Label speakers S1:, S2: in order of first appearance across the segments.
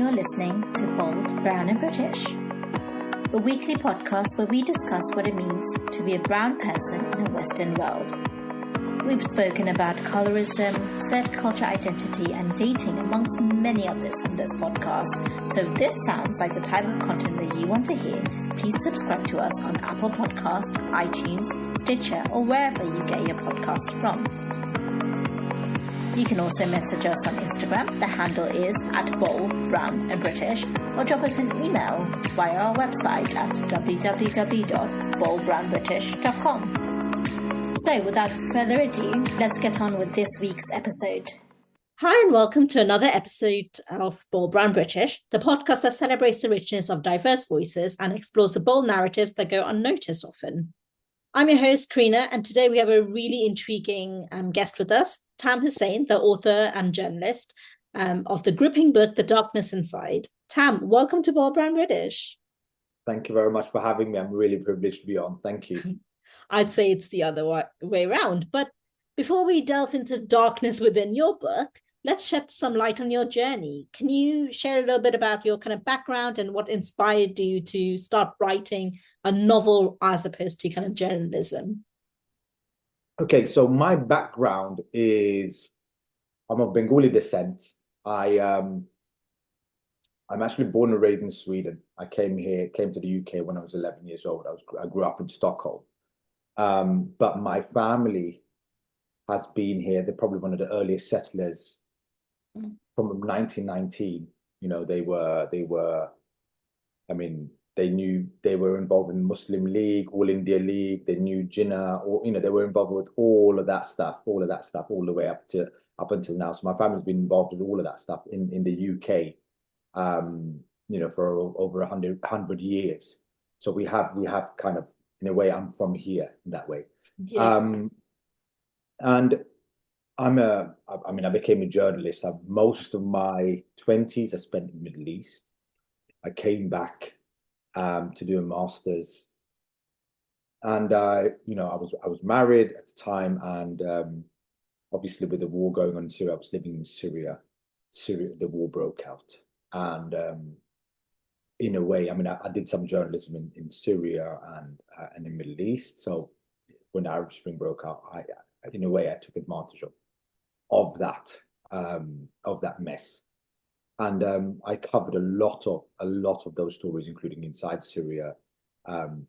S1: you're listening to Bold, Brown and British, a weekly podcast where we discuss what it means to be a brown person in a Western world. We've spoken about colorism, third culture identity and dating amongst many others on this podcast. So if this sounds like the type of content that you want to hear, please subscribe to us on Apple Podcast, iTunes, Stitcher or wherever you get your podcasts from. You can also message us on Instagram. The handle is @BoldBrownAndBritish, or drop us an email via our website at www.boldbrownbritish.com. So without further ado, let's get on with this week's episode. Hi and welcome to another episode of Bold Brown British, the podcast that celebrates the richness of diverse voices and explores the bold narratives that go unnoticed often. I'm your host, Karina, and today we have a really intriguing guest with us, Tam Hussein, the author and journalist of the gripping book, The Darkness Inside. Tam, welcome to Bold Brown British.
S2: Thank you very much for having me. I'm really privileged to be on. Thank you.
S1: I'd say it's the other way around. But before we delve into the darkness within your book, let's shed some light on your journey. Can you share a little bit about your kind of background and what inspired you to start writing a novel as opposed to kind of journalism?
S2: Okay, so my background is I'm of Bengali descent. I'm actually born and raised in Sweden. I came to the UK when I was 11 years old. I grew up in Stockholm. But my family has been here. They're probably one of the earliest settlers from 1919. You know, they were, they were involved in Muslim League, All India League, they knew Jinnah, or, they were involved with all of that stuff, all the way up until now. So my family's been involved with all of that stuff in the UK, for over 100 years. So we have kind of, in a way, I'm from here in that way. Yeah. And I became a journalist. Most of my 20s I spent in the Middle East. I came back to do a master's, and I was married at the time, and obviously with the war going on in Syria, I was living in Syria. The war broke out, and in a way, I did some journalism in Syria and in the Middle East. So when the Arab Spring broke out, I in a way I took advantage of that mess. And I covered a lot of those stories, including inside Syria,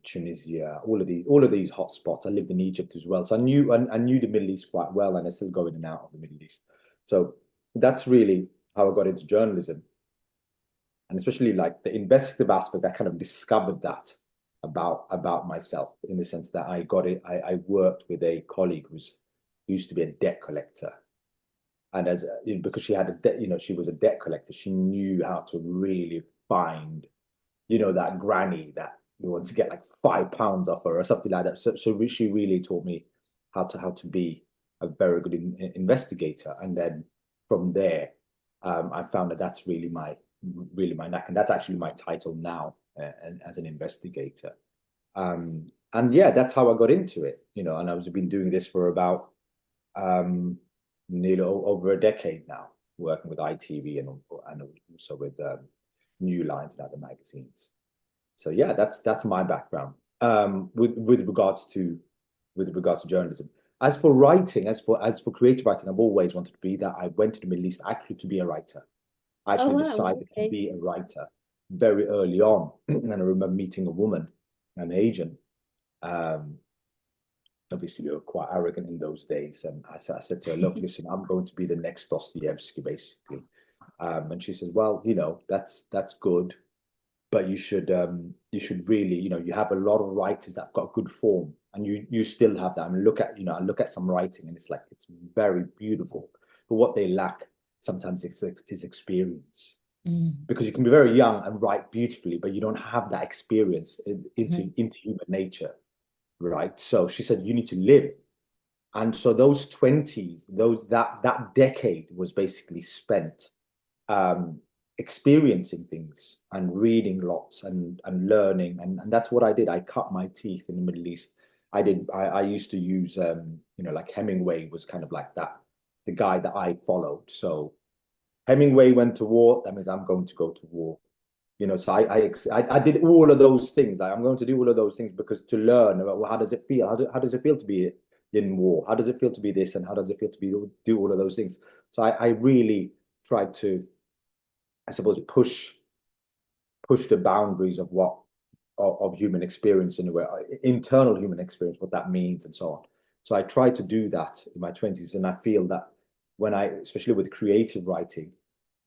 S2: Tunisia, all of these hotspots. I lived in Egypt as well, so I knew the Middle East quite well, and I still go in and out of the Middle East. So that's really how I got into journalism, and especially like the investigative aspect. I kind of discovered that about myself, in the sense that I worked with a colleague who used to be a debt collector. And because she had she was a debt collector, she knew how to really find, that granny that wants to get like £5 off her or something like that. So she really taught me how to be a very good investigator. And then from there, I found that that's really my knack, and that's actually my title now, as an investigator. And yeah, that's how I got into it. And I've been doing this for about nearly over a decade now, working with ITV and also with New Lines and other magazines. So yeah, that's my background with regards to journalism. As for writing, as for creative writing, I've always wanted to be that. I went to the Middle East actually to be a writer. I actually decided to be a writer very early on, and I remember meeting a woman, an agent. Obviously, we were quite arrogant in those days, and I said to her, "Look, listen, I'm going to be the next Dostoevsky, basically." And she says, "Well, that's good, but you should really, you have a lot of writers that got good form, and you still have that. I look at some writing, and it's very beautiful, but what they lack sometimes is experience." Because you can be very young and write beautifully, but you don't have that experience into human nature. Right. So she said, you need to live. And so those 20s, that decade was basically spent experiencing things and reading lots and learning. And that's what I did. I cut my teeth in the Middle East. I used to use, like Hemingway was kind of like that, the guy that I followed. So Hemingway went to war. That means I'm going to go to war. So I did all of those things. I'm going to do all of those things because to learn about, well, how does it feel? How does it feel to be in war? How does it feel to be this? And how does it feel to do all of those things? So I really tried to, I suppose, push the boundaries of what of human experience in a way, internal human experience, what that means, and so on. So I tried to do that in my 20s, and I feel that especially with creative writing,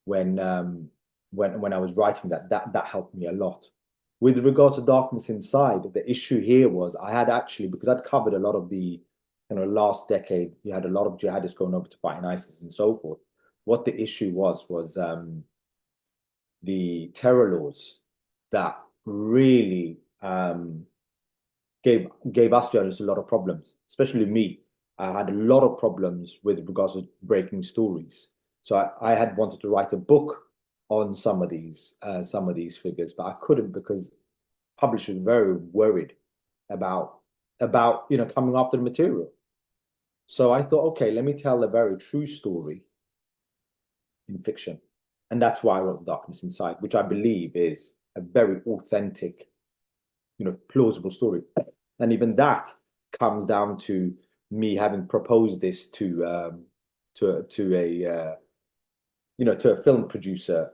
S2: when I was writing that helped me a lot. With regard to Darkness Inside, the issue here was I had actually, because I'd covered a lot of the last decade, you had a lot of jihadists going over to fight in ISIS and so forth. What the issue was the terror laws that really gave us journalists a lot of problems, especially me. I had a lot of problems with regards to breaking stories. So I had wanted to write a book on some of these figures, but I couldn't because publishers were very worried about coming after the material. So I thought, okay, let me tell a very true story in fiction. And that's why I wrote Darkness Inside, which I believe is a very authentic, plausible story. And even that comes down to me having proposed this to a film producer,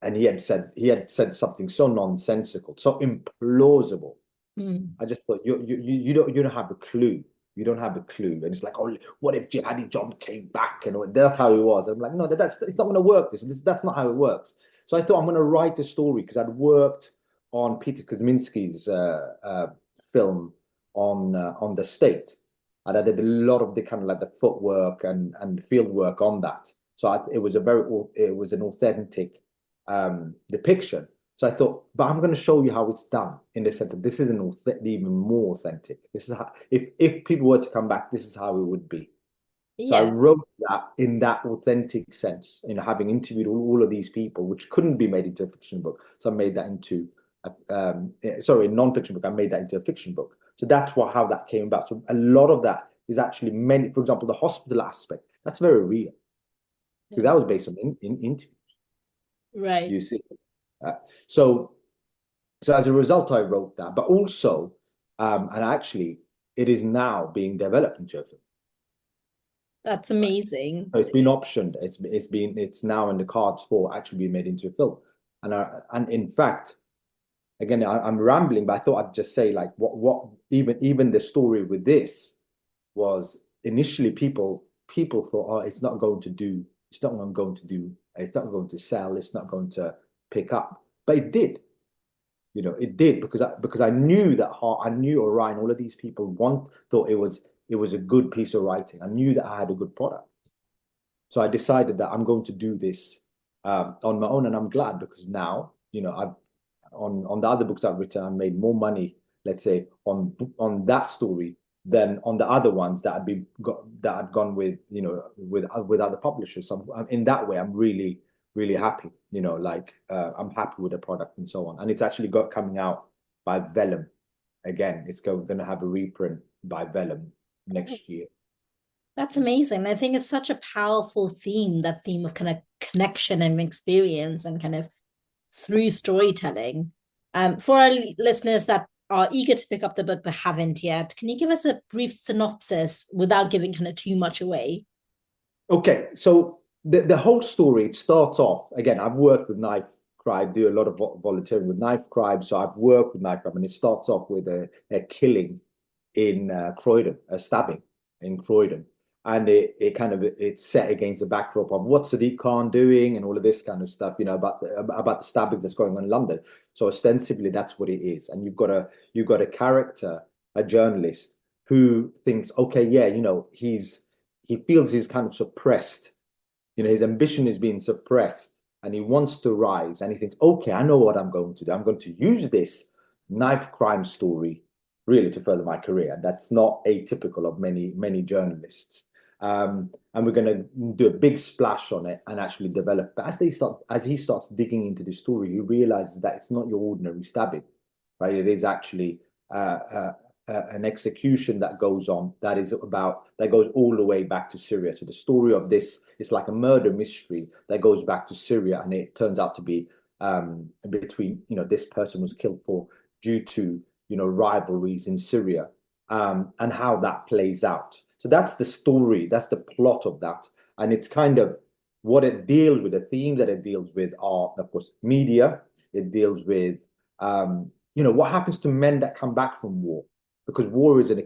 S2: and he had said something so nonsensical, so implausible. I just thought you don't have a clue. You don't have a clue. And it's like, oh, what if Jihadi John came back? And that's how he was. I'm like, no, it's not going to work. That's not how it works. So I thought I'm going to write a story because I'd worked on Peter Kuzminski's film on the state. And I did a lot of the kind of like the footwork and field work on that. So it was an authentic depiction. So I thought, but I'm going to show you how it's done in the sense that this is even more authentic. This is how, if people were to come back, this is how it would be. So I wrote that in that authentic sense, having interviewed all of these people, which couldn't be made into a fiction book. So I made that into, a non-fiction book. I made that into a fiction book. So that's how that came about. So a lot of that is actually for example, the hospital aspect, that's very real. Because that was based on interviews.
S1: Right.
S2: You see. So as a result, I wrote that, but also, and actually, it is now being developed into a film.
S1: That's amazing.
S2: So it's been optioned. It's now in the cards for actually being made into a film. And in fact, again, I'm rambling, but I thought I'd just say like what even the story with this was initially people thought, oh, it's not going to sell, it's not going to pick up, but it did. It did because I knew Orion, all of these people thought it was a good piece of writing. I knew that I had a good product, so I decided that I'm going to do this on my own, and I'm glad because now I've on the other books I've written, I made more money, let's say, on that story than on the other ones that I'd gone with with other publishers. So in that way, I'm really happy, I'm happy with the product and so on. And it's actually coming out by Vellum. Again, it's going to have a reprint by Vellum next year.
S1: That's amazing. I think it's such a powerful theme, that theme of kind of connection and experience and kind of through storytelling. For our listeners that are eager to pick up the book but haven't yet, can you give us a brief synopsis without giving kind of too much away?
S2: Okay, so the whole story, it starts off, again, I've worked with Knife Crime, do a lot of volunteering with Knife Crime, so I've worked with Knife Crime, and it starts off with a killing in Croydon, a stabbing in Croydon. And it's set against the backdrop of what Sadiq Khan doing and all of this kind of stuff, about the stabbing that's going on in London. So ostensibly that's what it is. And you've got a character, a journalist, who thinks, okay, yeah, he feels he's kind of suppressed. His ambition is being suppressed and he wants to rise. And he thinks, okay, I know what I'm going to do. I'm going to use this knife crime story really to further my career. That's not atypical of many journalists. And we're going to do a big splash on it and actually develop. But as he starts digging into the story, he realizes that it's not your ordinary stabbing, right? It is actually an execution that goes on that goes all the way back to Syria. So the story of this is like a murder mystery that goes back to Syria, and it turns out to be between, this person was killed due to, rivalries in Syria, and how that plays out. So that's the story, that's the plot of that, and it's kind of what it deals with. The themes that it deals with are, of course, media. It deals with what happens to men that come back from war, because war is it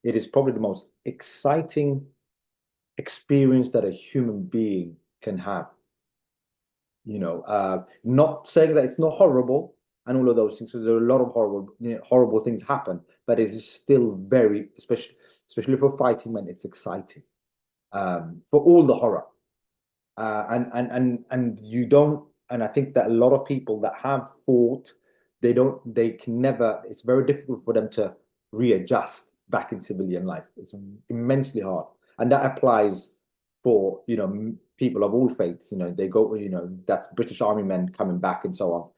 S2: is probably the most exciting experience that a human being can have. Not saying that it's not horrible and all of those things. So there are a lot of horrible things happen, but it is still very, especially for fighting men, it's exciting for all the horror. And you don't, and I think that a lot of people that have fought, they can never, it's very difficult for them to readjust back in civilian life. It's immensely hard. And that applies for, people of all faiths. They go, that's British Army men coming back and so on,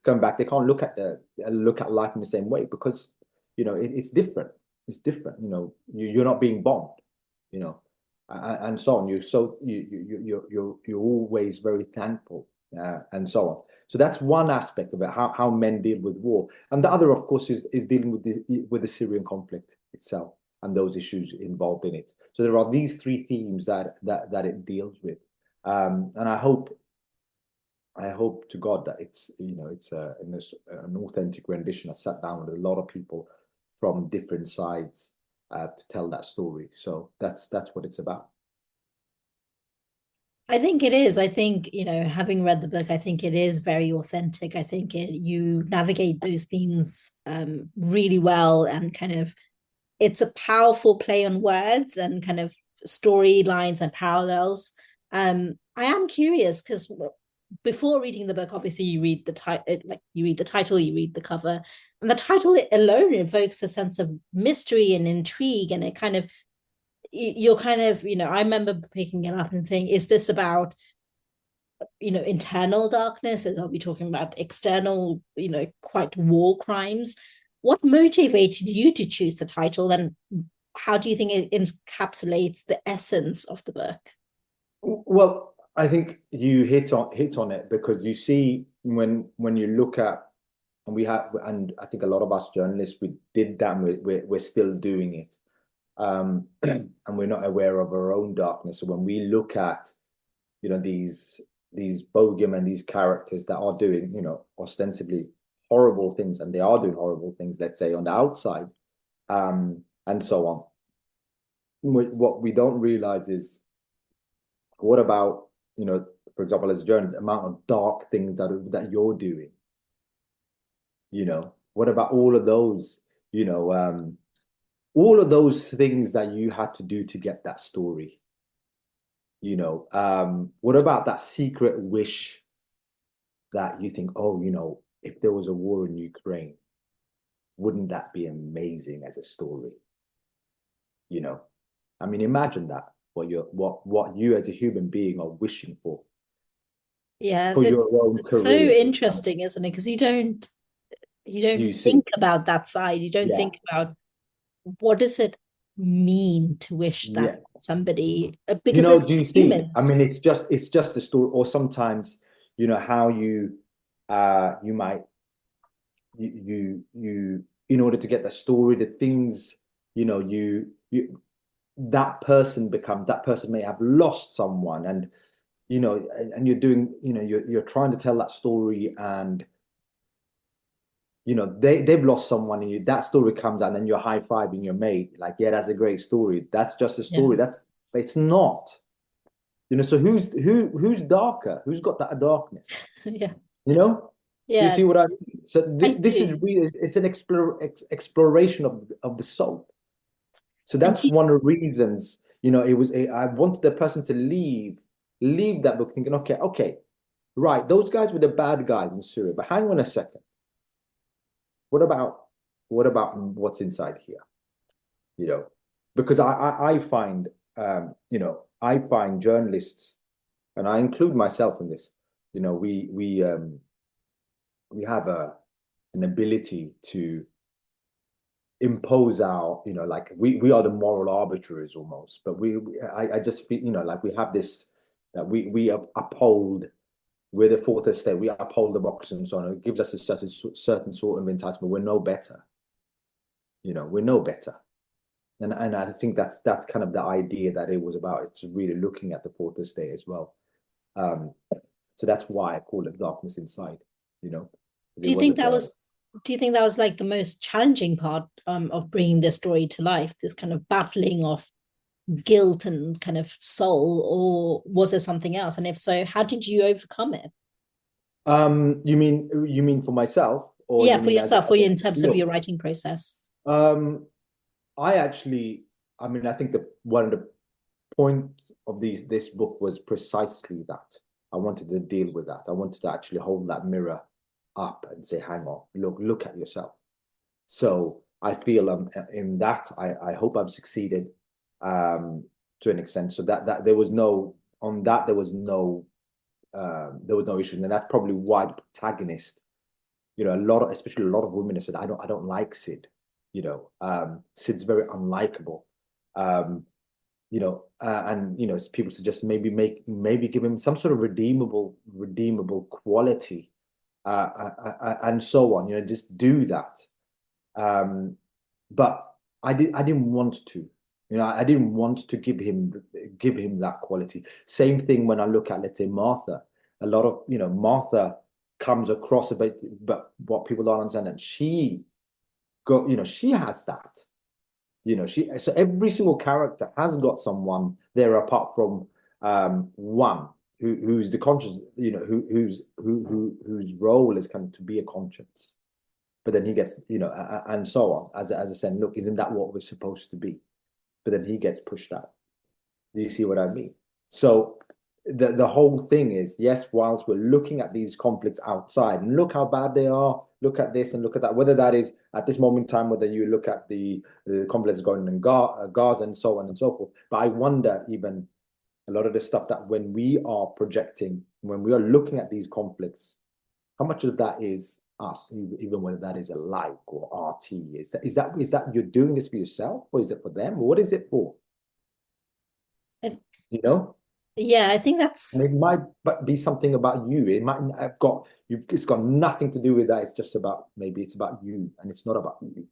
S2: coming back, they can't look at life in the same way, because, it's different. It's different. You're not being bombed, and so on. You're always very thankful, and so on. So that's one aspect of it, how men deal with war. And the other, of course, is dealing with the Syrian conflict itself and those issues involved in it. So there are these three themes that it deals with, and I hope to God that it's an authentic rendition. I sat down with a lot of people from different sides to tell that story. So that's what it's about.
S3: I think it is. I think, having read the book, I think it is very authentic. I think you navigate those themes really well, and kind of, it's a powerful play on words and kind of storylines and parallels. I am curious, because before reading the book, obviously you read the title, you read the cover, and the title alone evokes a sense of mystery and intrigue, and it kind of, you're kind of, I remember picking it up and saying, is this about, internal darkness? Are we talking about external, quite war crimes? What motivated you to choose the title, and how do you think it encapsulates the essence of the book?
S2: Well, I think you hit on it, because you see, when you look at, and I think a lot of us journalists, we did that, and we're still doing it. And we're not aware of our own darkness. So when we look at, these bogeymen, these characters that are doing, ostensibly horrible things, and they are doing horrible things, let's say, on the outside, and so on. What we don't realize is, what about, for example, as a journalist, the amount of dark things that you're doing. What about all of those, all of those things that you had to do to get that story? What about that secret wish that you think, oh, if there was a war in Ukraine, wouldn't that be amazing as a story? I mean, imagine that, what you as a human being are wishing for.
S3: Yeah,
S2: for your own
S3: it's so
S2: career.
S3: interesting, isn't it? Because you don't think about that side. You don't think about, what does it mean to wish that somebody, because it's
S2: do you see?
S3: humans.
S2: I mean, it's just a story. Or sometimes, how you might in order to get the story, the things, that person may have lost someone, and and you're doing, you're trying to tell that story, and they've lost someone, and that story comes out, and then you're high-fiving your mate, like, yeah, that's a great story. That's just a story. It's not. So who's darker? Who's got that darkness?
S3: Yeah.
S2: You see what I mean? So this is really, it's an exploration of the soul. So that's one of the reasons, I wanted the person to leave that book thinking, okay, right, those guys were the bad guys in Syria, but hang on a second. What about what's inside here? Because I find, I find journalists, and I include myself in this, we have an ability to impose our, like we are the moral arbiters almost, but I just feel, like we have this, that we uphold, we're the fourth estate, we uphold democracy and so on. It gives us a certain sort of entitlement. We're no better, we're no better. And I think that's kind of the idea that it was about. It's really looking at the fourth estate as well. So that's why I call it Darkness Inside,
S3: Do you think that was like the most challenging part of bringing this story to life, this kind of battling of guilt and kind of soul, or was there something else? And if so, how did you overcome it?
S2: You mean for myself, or
S3: Yeah,
S2: you
S3: for
S2: mean
S3: yourself, or in terms of
S2: look,
S3: your writing process?
S2: I actually, I think one of the point of this book was precisely that. I wanted to deal with that. I wanted to actually hold that mirror up and say, hang on, look at yourself. So I feel in that I hope I've succeeded to an extent. So that there was no issue, and that's probably why the protagonist, especially a lot of women have said, I don't like Sid. Sid's very unlikable. People suggest maybe give him some sort of redeemable quality, and so on. Just do that. But I didn't want to. I didn't want to give him that quality. Same thing when I look at, let's say, Martha. A lot of Martha comes across a bit, but what people don't understand, and she has that. So every single character has got someone there apart from one who's the conscience, whose role is kind of to be a conscience, but then he gets, and so on, as I said, look, isn't that what we're supposed to be? But then he gets pushed out. Do you see what I mean? So the whole thing is, yes, whilst we're looking at these conflicts outside, and look how bad they are, look at this and look at that, whether that is at this moment in time, whether you look at the conflicts going in Gaza and so on and so forth. But I wonder, even a lot of the stuff that when we are projecting, when we are looking at these conflicts, how much of that is us, even whether that is a like or RT? Is that you're doing this for yourself, or is it for them, or what is it for?
S3: Yeah, I think
S2: and it might be something about you. It might have got it's got nothing to do with that. It's just about, maybe it's about you, and it's not about you.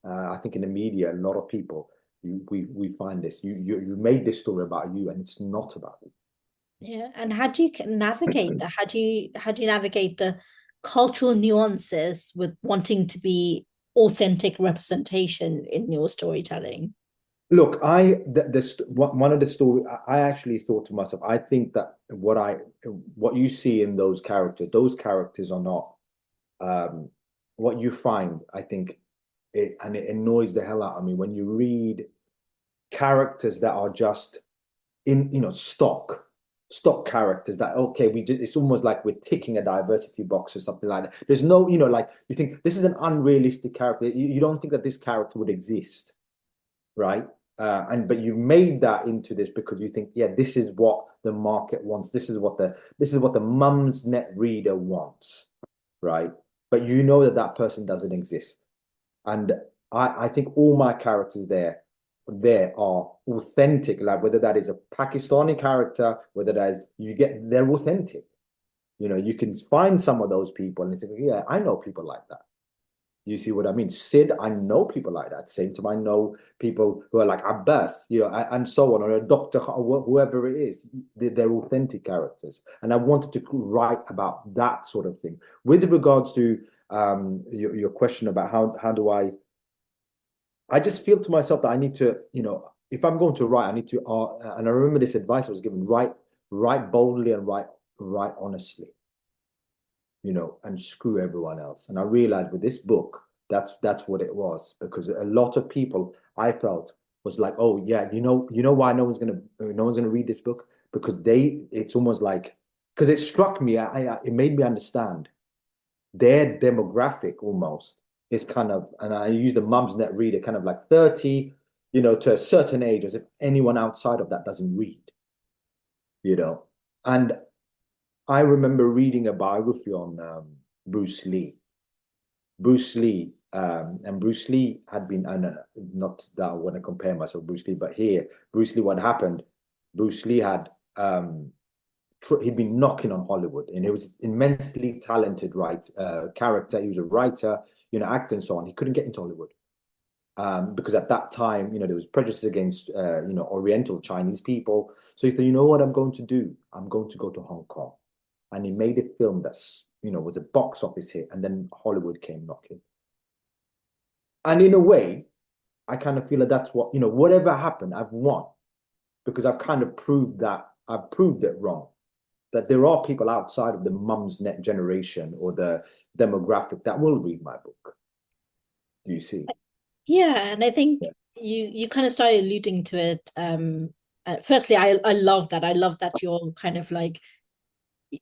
S2: I think in the media, a lot of people, we find this. You made this story about you, and it's not about you.
S3: Yeah, and how do you navigate that? How do you navigate the cultural nuances with wanting to be authentic representation in your storytelling?
S2: Look, one of the story, I actually thought to myself, I think that what you see in those characters are not what you find. I think it annoys the hell out of me when you read characters that are just in stock characters that, okay, it's almost like we're ticking a diversity box or something like that. There's no, like, you think this is an unrealistic character. You don't think that this character would exist, right? But you made that into this because you think, yeah, this is what the market wants. This is what the mum's net reader wants, right? But that person doesn't exist. And I think all my characters there are authentic, like whether that is a Pakistani character, whether that is, they're authentic. You can find some of those people and say, yeah, I know people like that. Do you see what I mean? Sid, I know people like that. Same time, I know people who are like Abbas, and so on, or a doctor, or whoever it is. They're authentic characters. And I wanted to write about that sort of thing. With regards to your question about how do I just feel to myself that I need to, if I'm going to write, I need to, and I remember this advice I was given, write boldly and write honestly. And screw everyone else. And I realized with this book, that's what it was, because a lot of people, I felt, was like, oh yeah, why no one's gonna read this book, because it's almost like, because it struck me, it made me understand their demographic almost is kind of, and I use the mum's net reader, kind of like 30, to a certain age, as if anyone outside of that doesn't read, and I remember reading a biography on Bruce Lee. Bruce Lee And Bruce Lee had been, and not that I want to compare myself to Bruce Lee, but here, Bruce Lee, what happened? Bruce Lee had he'd been knocking on Hollywood, and he was immensely talented, character. He was a writer, actor and so on. He couldn't get into Hollywood because at that time, there was prejudice against, Oriental Chinese people. So he said, you know what I'm going to do? I'm going to go to Hong Kong. And he made a film that's, was a box office hit, and then Hollywood came knocking. And in a way, I kind of feel that that's what, whatever happened, I've won, because I've kind of proved it wrong. That there are people outside of the mum's net generation or the demographic that will read my book. Do you see?
S3: Yeah, and I think you kind of started alluding to it. Firstly, I love that. I love that you're kind of like,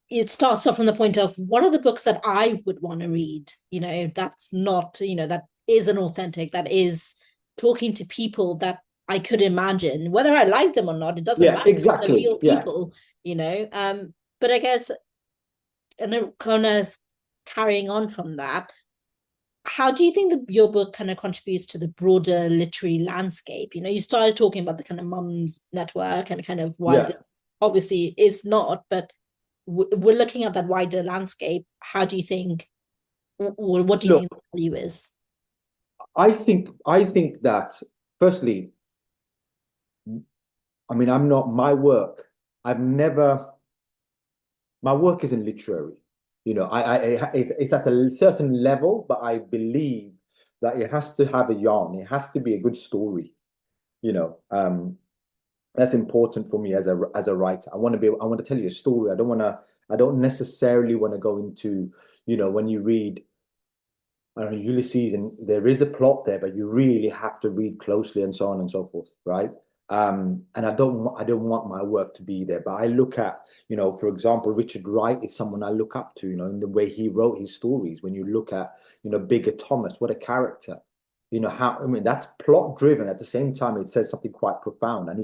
S3: it starts off from the point of what are the books that I would want to read? That's not, that isn't authentic, that is talking to people that I could imagine, whether I like them or not, it doesn't matter.
S2: Exactly.
S3: They're real people, but I guess, and kind of carrying on from that, how do you think that your book kind of contributes to the broader literary landscape? You started talking about the kind of mum's network and kind of why this obviously is not, but we're looking at that wider landscape. How do you think, or what do you think the value is?
S2: I think that, firstly, I mean, my work isn't literary. It's at a certain level, but I believe that it has to have a yarn. It has to be a good story. That's important for me as a writer. I want to tell you a story. I don't necessarily want to go into, when you read, I don't know, Ulysses, and there is a plot there, but you really have to read closely and so on and so forth, right? And I don't want my work to be there, but I look at, for example, Richard Wright is someone I look up to, in the way he wrote his stories. When you look at, Bigger Thomas, what a character, that's plot driven. At the same time, it says something quite profound, and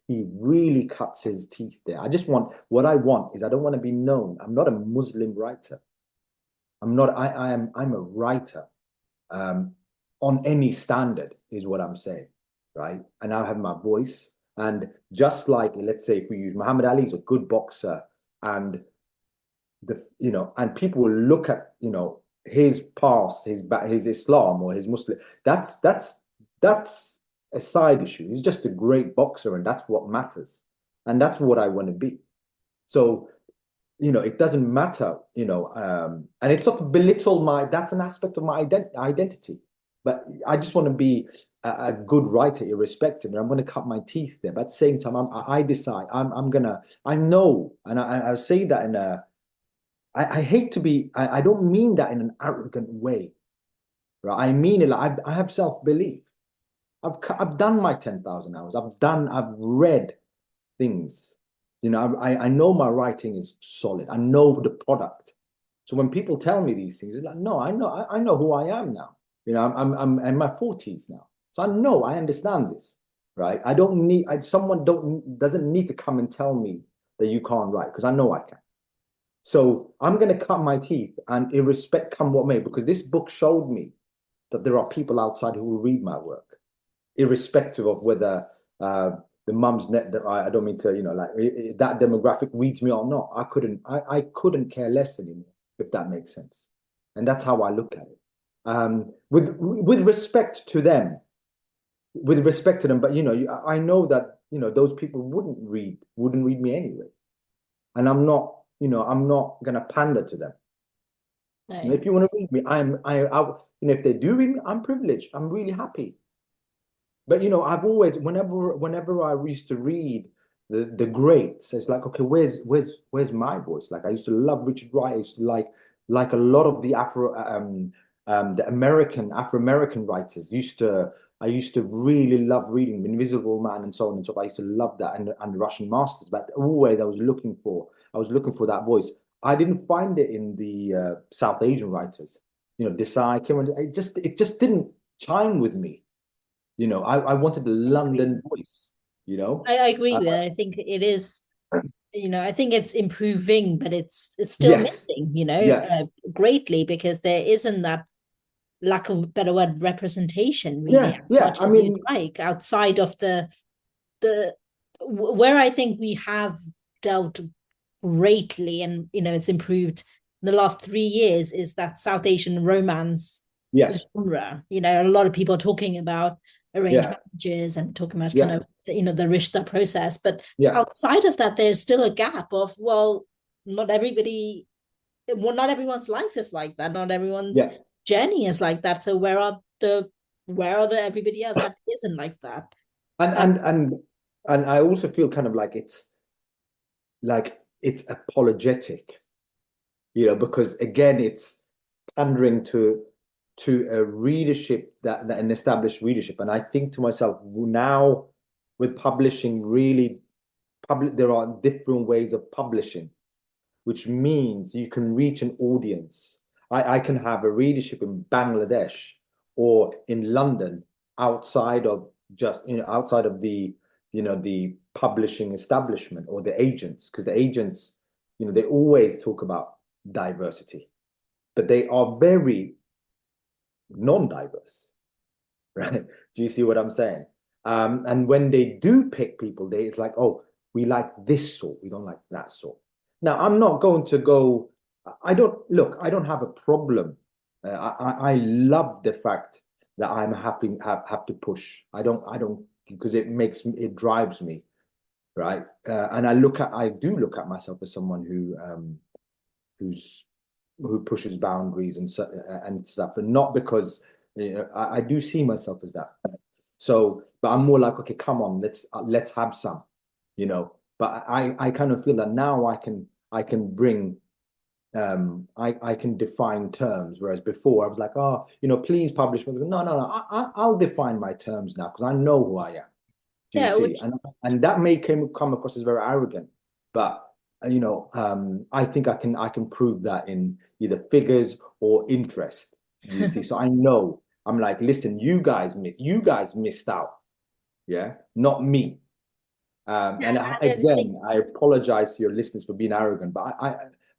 S2: he really cuts his teeth there. I don't want to be known. I'm not a Muslim writer. I'm a writer, on any standard is what I'm saying. Right. And I have my voice. And just like, let's say, if we use Muhammad Ali, is a good boxer, and and people will look at, his past, his Islam or his Muslim. That's a side issue. He's just a great boxer, and that's what matters. And that's what I want to be. So, it doesn't matter, and it's not to belittle that's an aspect of my identity. But I just want to be a good writer, irrespective, and I'm going to cut my teeth there. But at the same time, I decide I know, and I say that in I hate to be, I don't mean that in an arrogant way, right? I mean it like I have self-belief. I've done my 10,000 hours. I've read things. I know my writing is solid. I know the product. So when people tell me these things, it's like, no, I know who I am now. I'm in my 40s now. So I understand this, right? I don't need, someone doesn't need to come and tell me that you can't write, because I know I can. So I'm going to cut my teeth, and irrespective, come what may, because this book showed me that there are people outside who will read my work, irrespective of whether the mum's net, that I don't mean to, that demographic reads me or not. I couldn't care less anymore, if that makes sense. And that's how I look at it. With respect to them, but I know that those people wouldn't read me anyway, and I'm not gonna pander to them. No. If you want to read me, if they do read me, I'm privileged. I'm really happy. But I've always, whenever I used to read the greats, it's like, okay, where's my voice? Like, I used to love Richard Wright. I used to like a lot of the Afro-American writers. I used to really love reading Invisible Man and so on and so forth. I used to love that, and Russian masters. But always I was looking for that voice. I didn't find it in the South Asian writers. Desai, it just didn't chime with me. I wanted the London voice.
S3: I agree with it. I think it is. I think it's improving, but it's still missing. Greatly, because there isn't that lack of a better word, representation, really, as much
S2: I
S3: as
S2: mean,
S3: you'd like, outside of the where I think we have dealt greatly, and it's improved in the last 3 years, is that South Asian romance
S2: yes,
S3: genre. A lot of people are talking about arranged
S2: yeah,
S3: marriages and talking about
S2: yeah,
S3: kind of the rishta process, but
S2: yeah,
S3: outside of that, there's still a gap of, well, not everybody, well, not everyone's life is like that, not everyone's
S2: yeah.
S3: journey is like that. So where are the everybody else that isn't like that?
S2: And
S3: Um,
S2: and and and I also feel kind of like it's apologetic, because again, it's pandering to a readership that an established readership. And I think to myself, now with publishing, really there are different ways of publishing, which means you can reach an audience. I can have a readership in Bangladesh or in London, outside of just outside of the publishing establishment or the agents, because the agents, they always talk about diversity, but they are very non-diverse, right? Do you see what I'm saying? And when they do pick people, it's like, oh, we like this sort, we don't like that sort. Now, I'm not going to go. I don't have a problem. I love the fact that I'm happy have to push. I don't because it drives me, right? And I do look at myself as someone who pushes boundaries and stuff, and not because I do see myself as that. So, but I'm more like, okay, come on, let's have some, But I kind of feel that now I can bring I can define terms, whereas before I was like, oh, please publish. No, no, no, I'll define my terms now because I know who I am. Do you
S3: yeah,
S2: see?
S3: which
S2: And that may come across as very arrogant, but I think I can prove that in either figures or interest. Do you see? So I know I'm like, listen, you guys missed out, yeah, not me. And
S3: I think
S2: again, I apologize to your listeners for being arrogant, but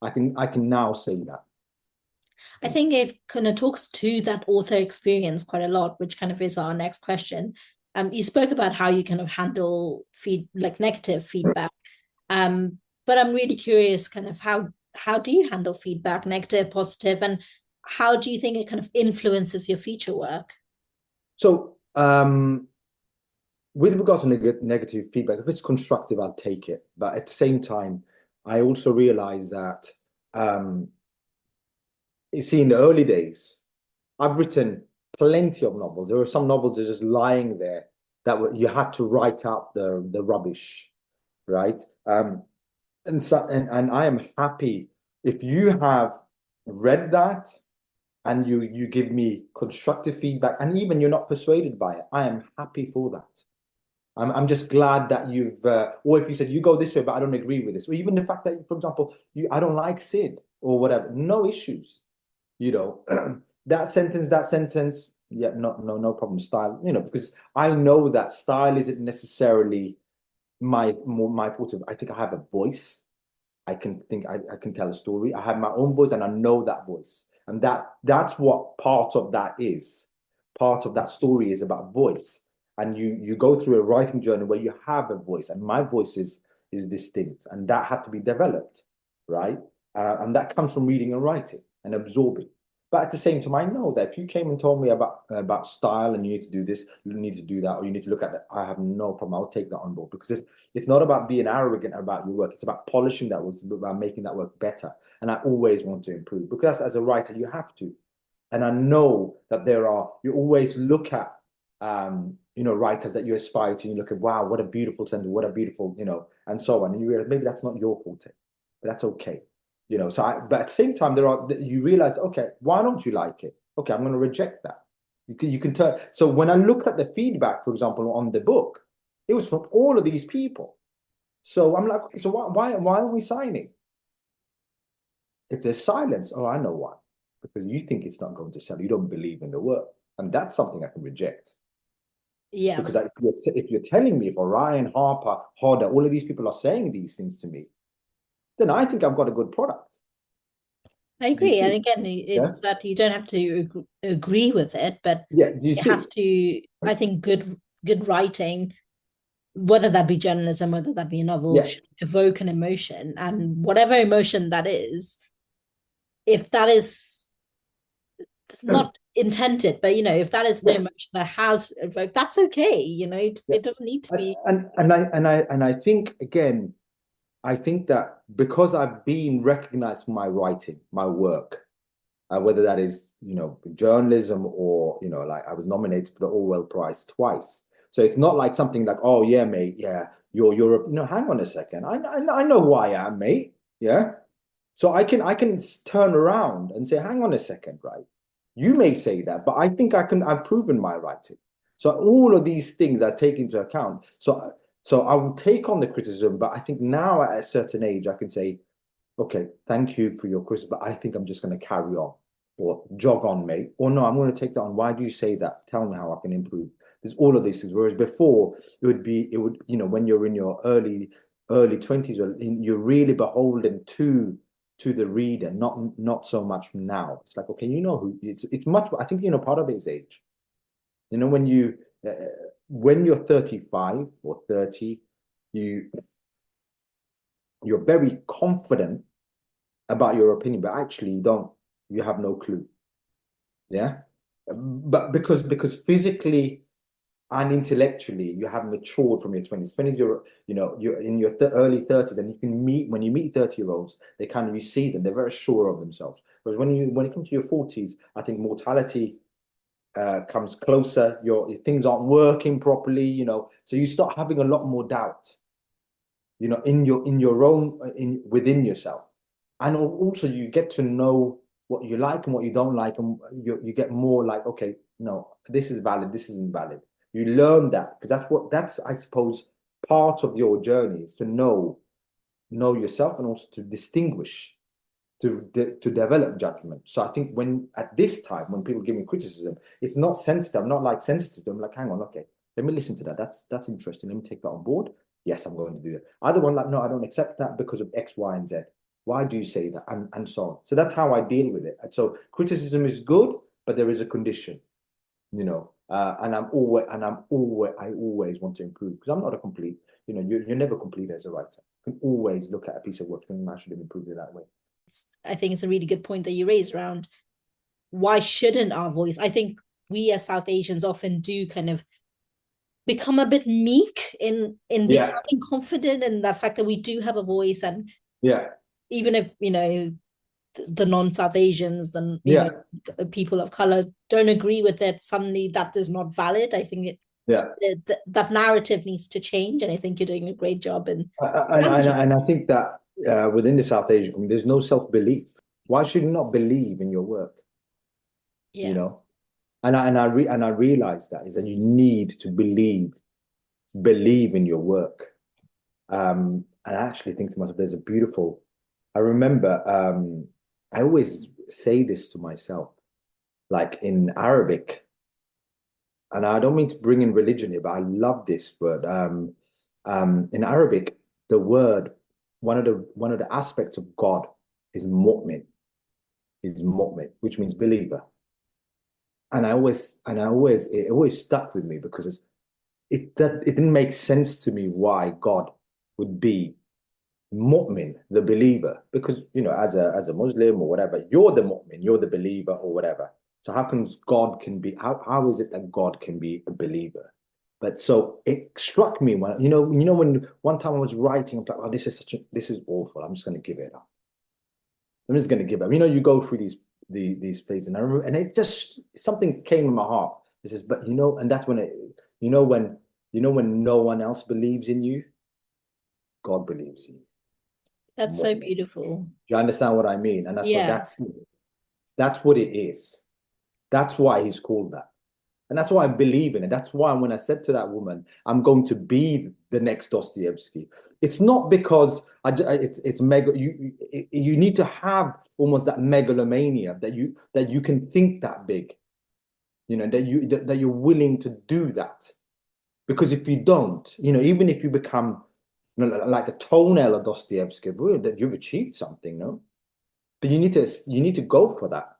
S2: I can now say that.
S3: I think it kind of talks to that author experience quite a lot, which kind of is our next question. You spoke about how you kind of handle like negative feedback. But I'm really curious, kind of how do you handle feedback, negative, positive, and how do you think it kind of influences your future work?
S2: So, with regards to negative feedback, if it's constructive, I'll take it. But at the same time, I also realize that, in the early days, I've written plenty of novels. There are some novels that are just lying there that you had to write out the rubbish, right? And I am happy if you have read that and you give me constructive feedback, and even you're not persuaded by it. I am happy for that. I'm just glad that or if you said you go this way, but I don't agree with this, or even the fact that, for example, I don't like Sid or whatever, no issues, that sentence, yeah, no problem. Style, because I know that style isn't necessarily my point of. I think I have a voice. I can tell a story. I have my own voice, and I know that voice, and that's what part of that is. Part of that story is about voice, and you go through a writing journey where you have a voice, and my voice is distinct, and that had to be developed, right? And that comes from reading and writing and absorbing. But at the same time, I know that if you came and told me about style and you need to do this, you need to do that, or you need to look at that, I have no problem. I'll take that on board, because it's not about being arrogant about your work. It's about polishing that work. It's about making that work better. And I always want to improve, because as a writer, you have to. And I know that you always look at, writers that you aspire to, and you look at, wow, what a beautiful sentence, what a beautiful, and so on. And you realize maybe that's not your forte, but that's okay. But at the same time, you realize, okay, why don't you like it? Okay, I'm going to reject that. You can turn. So when I looked at the feedback, for example, on the book, it was from all of these people. So I'm like, so why are we signing? If there's silence, oh, I know why. Because you think it's not going to sell. You don't believe in the work. And that's something I can reject.
S3: Yeah.
S2: Because if you're telling me, if Orion, Harper, Hodder, all of these people are saying these things to me, then I think I've got a good product.
S3: I
S2: Do you
S3: agree. And
S2: see?
S3: again,
S2: Yeah,
S3: it's that you don't have to agree with it, but
S2: yeah. Do you
S3: you have
S2: see?
S3: to, I think good writing, whether that be journalism, whether that be a novel,
S2: Yeah,
S3: should evoke an emotion. And whatever emotion that is, if that is not intended, but if that is the
S2: yeah,
S3: emotion that has evoked, that's okay.
S2: yeah.
S3: It doesn't need to be.
S2: And I think again, I think that because I've been recognized for my writing, my work, whether that is journalism or like I was nominated for the Orwell Prize twice. So it's not like something like, oh yeah, mate, yeah, you're hang on a second, I know who I am, mate, yeah. So I can turn around and say, hang on a second, right? You may say that, but I think I've proven my writing. So all of these things I take into account. So I will take on the criticism, but I think now at a certain age I can say, okay, thank you for your criticism, but I think I'm just going to carry on or jog on, mate. Or no, I'm going to take that on. Why do you say that? Tell me how I can improve. There's all of these things. Whereas before, when you're in your early 20s, you're really beholden to the reader, not so much now. It's like, okay, who it's much. I think part of it is age. When uh, when you're 35 or 30, you're very confident about your opinion, but actually you have no clue. Yeah. But because physically and intellectually you have matured from your 20s. 20s, you're in your early 30s, and when you meet 30-year-olds, you see them, they're very sure of themselves. Whereas when it comes to your 40s, I think mortality comes closer, your things aren't working properly, so you start having a lot more doubt, within yourself. And also you get to know what you like and what you don't like, and you get more like, okay, no, this is valid, this isn't valid. You learn that, because that's I suppose part of your journey, is to know yourself, and also to distinguish, to develop judgment. So I think at this time when people give me criticism, it's not sensitive. I'm not like sensitive. I'm like, hang on, okay, let me listen to that. That's interesting. Let me take that on board. Yes, I'm going to do it. Other one, like, no, I don't accept that because of X, Y, and Z. Why do you say that? And so on. So that's how I deal with it. And so criticism is good, but there is a condition, and I always want to improve, because I'm not a complete, you're never complete as a writer. You can always look at a piece of work and I should have improved it that way.
S3: I think it's a really good point that you raised around why shouldn't our voice. I think we as South Asians often do kind of become a bit meek in
S2: Yeah,
S3: becoming confident in the fact that we do have a voice. And
S2: yeah,
S3: even if the non-South Asians and
S2: yeah,
S3: people of color don't agree with it, suddenly that is not valid. I think
S2: yeah.
S3: that narrative needs to change, and I think you're doing a great job in
S2: And
S3: managing.
S2: I think that within the South Asian community, there's no self-belief. Why should you not believe in your work? You
S3: Yeah,
S2: know, and I realize that is that you need to believe in your work. And I actually think to myself, there's a beautiful. I remember I always say this to myself, like in Arabic, and I don't mean to bring in religion here, but I love this word. In Arabic, the word, one of the aspects of God is mu'min, which means believer. It always stuck with me, because it didn't make sense to me why God would be mu'min, the believer, because as a Muslim or whatever, you're the mu'min, you're the believer or whatever. So how is it that God can be a believer? But so it struck me when one time I was writing, I'm like, oh, this is awful. I'm just going to give it up. I'm just going to give up. You go through these phases, and I remember, and it just something came in my heart. It says, but and that's when when no one else believes in you, God believes in you.
S3: that's so beautiful.
S2: Do you understand what I mean? And
S3: Yeah,
S2: that's what it is. That's why he's called that. And that's why I believe in it. That's why when I said to that woman, I'm going to be the next Dostoevsky, it's not because it's mega. You need to have almost that megalomania, that you can think that big, that you're willing to do that. Because if you don't, even if you become like a toenail of Dostoevsky, that you've achieved something, no? But you need to go for that.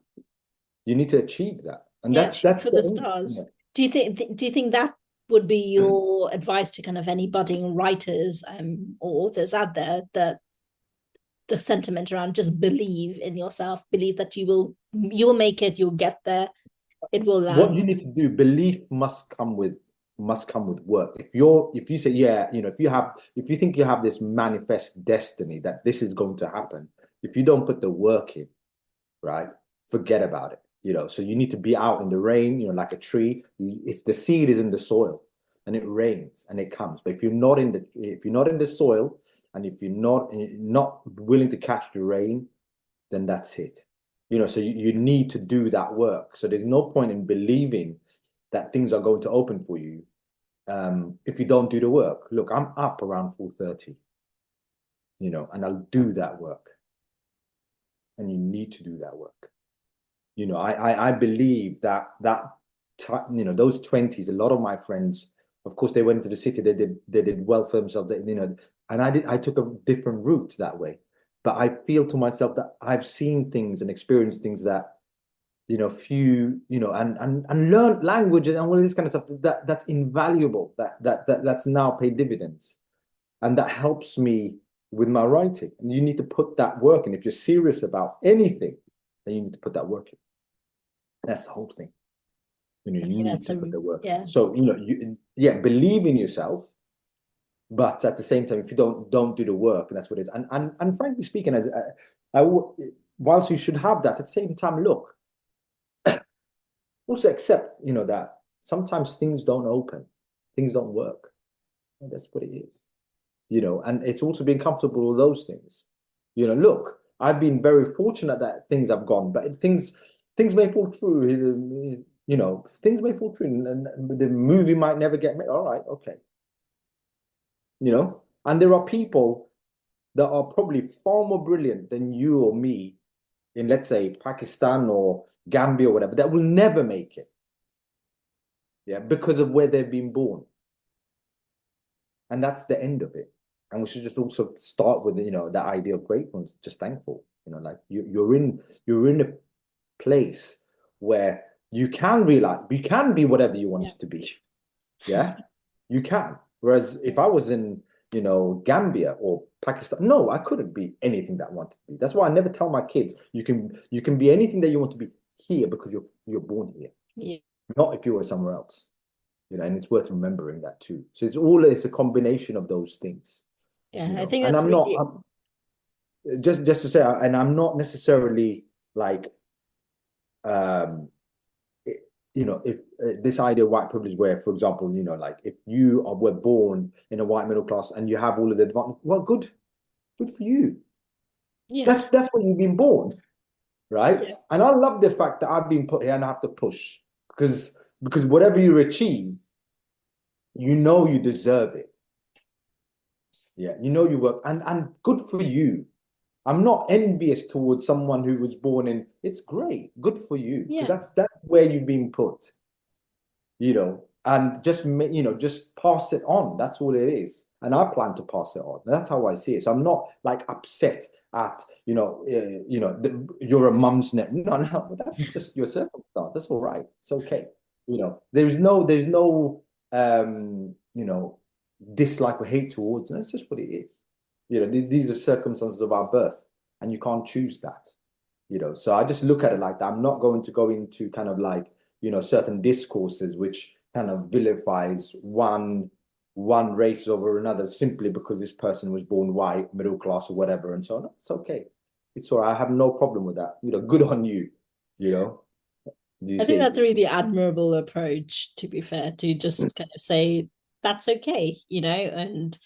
S2: You need to achieve that, and
S3: Yeah,
S2: that's
S3: for
S2: the
S3: the
S2: aim.
S3: stars.
S2: Yeah.
S3: Do you think that would be your advice to kind of any budding writers or authors out there, that the sentiment around just believe in yourself, believe that you will make it, you'll get there, it will
S2: What
S3: land.
S2: you need to do, belief must come with work. If you say, yeah, if you think you have this manifest destiny that this is going to happen, if you don't put the work in, right, forget about it. So you need to be out in the rain, like a tree. It's the seed is in the soil, and it rains and it comes. But if you're not in the soil, and if you're not willing to catch the rain, then that's it. So you need to do that work. So there's no point in believing that things are going to open for you if you don't do the work. Look, I'm up around 4:30, and I'll do that work. And you need to do that work. I believe that those 20s, a lot of my friends, of course, they went to the city, they did well for themselves, and I took a different route that way. But I feel to myself that I've seen things and experienced things that, few, and learned languages and all this kind of stuff that's invaluable, that's now paid dividends. And that helps me with my writing. And you need to put that work in. If you're serious about anything, then you need to put that work in. That's the whole thing. You need to put the work in. So, believe in yourself. But at the same time, if you don't do the work, and that's what it is. And frankly speaking, whilst you should have that, at the same time, look, also accept, that sometimes things don't open, things don't work. And that's what it is. And it's also being comfortable with those things. Look, I've been very fortunate that things have gone, but things may fall through. Things may fall through, and the movie might never get made. All right, okay. And there are people that are probably far more brilliant than you or me in, let's say, Pakistan or Gambia or whatever, that will never make it. Yeah, because of where they've been born. And that's the end of it. And we should just also start with, that idea of gratefulness, just thankful. Like you're in a place where you can realize, you can be whatever you want to be. Yeah, you can. Whereas if I was in, Gambia or Pakistan, no, I couldn't be anything that I wanted to be. That's why I never tell my kids, you can be anything that you want to be here because you're born here.
S3: Yeah.
S2: Not if you were somewhere else. And it's worth remembering that too. So it's a combination of those things.
S3: Yeah, I think
S2: and
S3: that's really...
S2: just to say, and I'm not necessarily like, if this idea of white privilege, where, for example, like if you were born in a white middle class and you have all of the advantage, well, good for you.
S3: Yeah.
S2: That's when you've been born, right?
S3: Yeah.
S2: And I love the fact that I've been put here and I have to push because whatever you achieve, you deserve it. Yeah, you work, and good for you. I'm not envious towards someone who was born in. It's great, good for you, because that's where you've been put. And just pass it on. That's all it is. And I plan to pass it on. That's how I see it. So I'm not like upset at you're a mum's net. No, that's just your circumstance. That's all right. It's okay. There's no dislike or hate towards it. That's just what it is. These are circumstances of our birth, and you can't choose that. So I just look at it like that. I'm not going to go into kind of like certain discourses which kind of vilifies one race over another simply because this person was born white, middle class, or whatever, and so on. It's okay. It's all right. I have no problem with that. Good on you.
S3: I think that's a really admirable approach, to be fair, to just kind of say that's okay, and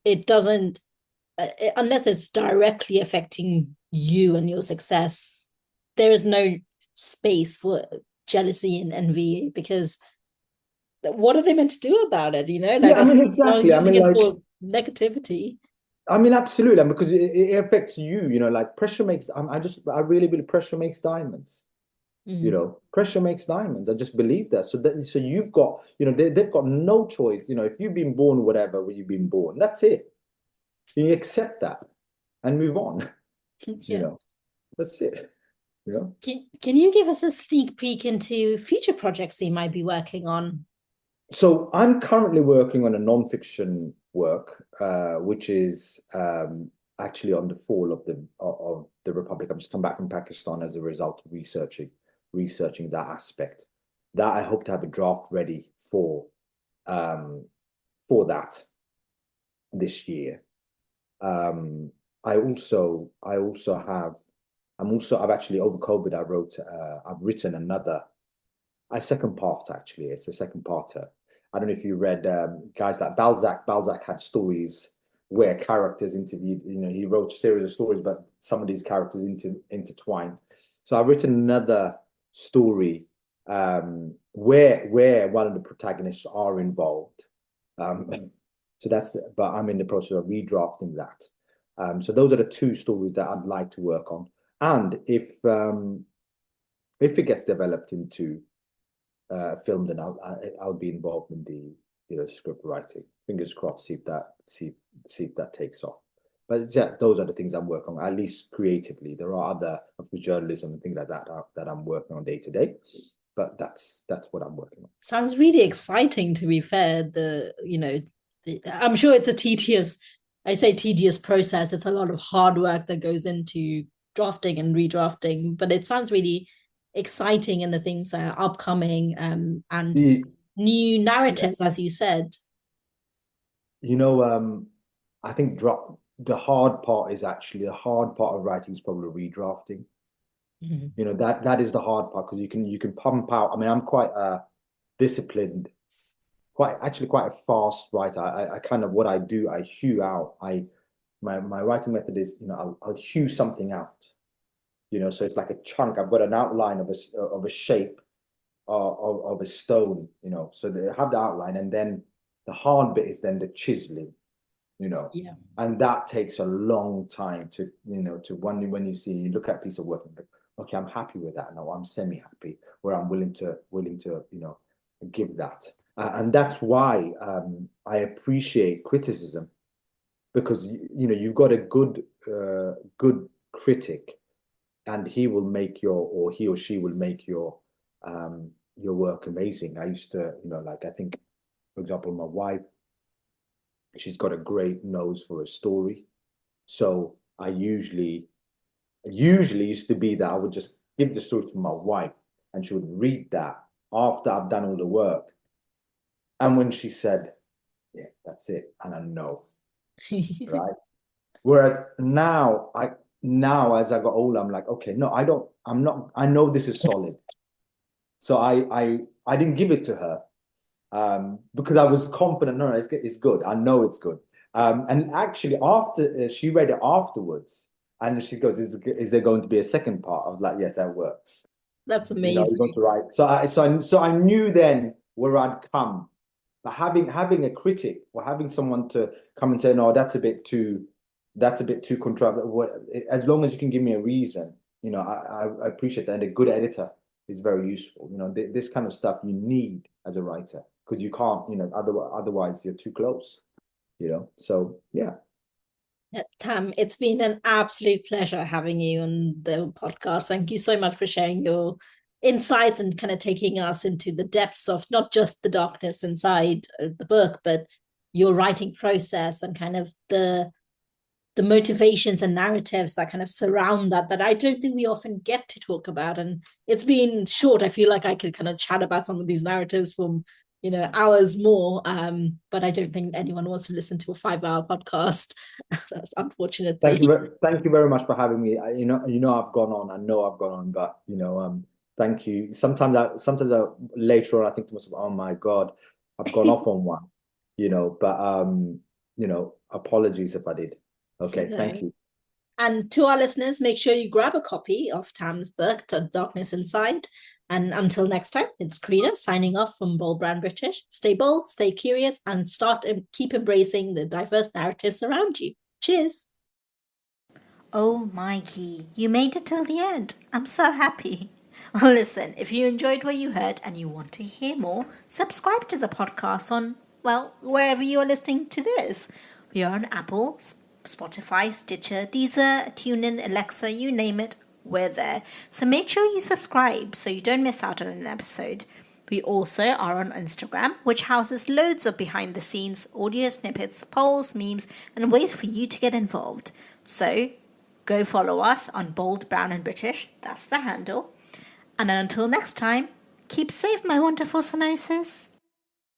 S3: it doesn't, unless it's directly affecting you and your success, there is no space for jealousy and envy, because what are they meant to do about it?
S2: Exactly.
S3: Using it for negativity.
S2: Absolutely, and because it affects you. Like pressure makes. I really believe pressure makes diamonds. Pressure makes diamonds. I just believe that. So you've got, they've got no choice. If you've been born whatever where you've been born, that's it. You accept that and move on. that's it. Yeah.
S3: Can you give us a sneak peek into future projects you might be working on?
S2: So I'm currently working on a non-fiction work, which is actually on the fall of the Republic. I've just come back from Pakistan as a result of researching that aspect. That I hope to have a draft ready for that this year. I've actually over COVID I've written a second part. Actually, it's a second parter. I don't know if you read guys like Balzac. Balzac had stories where characters interviewed. He wrote a series of stories, but some of these characters intertwine. So I've written another story where one of the protagonists are involved. But I'm in the process of redrafting that. So those are the two stories that I'd like to work on. And if it gets developed into film, then I'll be involved in the script writing. Fingers crossed, see if that takes off. But yeah, those are the things I'm working on, at least creatively. There are other of the journalism and things like that that I'm working on day to day. But that's what I'm working on.
S3: Sounds really exciting, to be fair. I'm sure it's a tedious process. It's a lot of hard work that goes into drafting and redrafting, but it sounds really exciting in the things that are upcoming and new narratives, as you said.
S2: I think the hard part of writing is probably redrafting.
S3: Mm-hmm.
S2: That is the hard part, because you can pump out. I mean, I'm quite disciplined, quite a fast writer. I kind of, what I do, I hew out. My writing method is, I'll hew something out. So it's like a chunk. I've got an outline of a shape of a stone. So they have the outline, and then the hard bit is then the chiseling.
S3: Yeah.
S2: And that takes a long time to when you look at a piece of work and think, okay, I'm happy with that. No, I'm semi-happy, where I'm willing to give that. And that's why I appreciate criticism, because you've got a good critic, and he or she will make your work amazing. I used to, I think, for example, my wife, she's got a great nose for a story. So I usually used to be that I would just give the story to my wife, and she would read that after I've done all the work. And when she said, yeah, that's it, and I know, right? Whereas now, as I got older, I'm like, okay, no, I know this is solid. So I didn't give it to her because I was confident, no, it's good. I know it's good. And actually, after she read it afterwards, and she goes, "Is there going to be a second part?" I was like, "Yes, that works."
S3: That's amazing.
S2: You're going to write. So I knew then where I'd come. But having a critic, or having someone to come and say, "No, that's a bit too controversial." As long as you can give me a reason, I appreciate that. And a good editor is very useful. This kind of stuff you need as a writer, because you can't, otherwise you're too close. So yeah.
S3: Tam, it's been an absolute pleasure having you on the podcast. Thank you so much for sharing your insights and kind of taking us into the depths of not just the darkness inside the book, but your writing process and kind of the motivations and narratives that kind of surround that I don't think we often get to talk about. And it's been short. I feel like I could kind of chat about some of these narratives from hours more, but I don't think anyone wants to listen to a 5-hour podcast. That's unfortunately.
S2: Thank you very much for having me. I've gone on. I know I've gone on, but thank you. Sometimes later on I think to myself, oh my God, I've gone off on one. But apologies if I did. Okay, thank you.
S3: And to our listeners, make sure you grab a copy of Tam's book, Darkness Inside. And until next time, it's Karina signing off from Bold Brand British. Stay bold, stay curious, and keep embracing the diverse narratives around you. Cheers.
S1: Oh, Mikey, you made it till the end. I'm so happy. Well, listen, if you enjoyed what you heard and you want to hear more, subscribe to the podcast on, wherever you are listening to this. We are on Apple, Spotify, Stitcher, Deezer, TuneIn, Alexa, you name it. we're there. So make sure you subscribe so you don't miss out on an episode. We also are on Instagram, which houses loads of behind the scenes audio snippets, polls, memes, and ways for you to get involved. So go follow us on Bold, Brown and British. That's the handle. And until next time, keep safe, my wonderful samosas.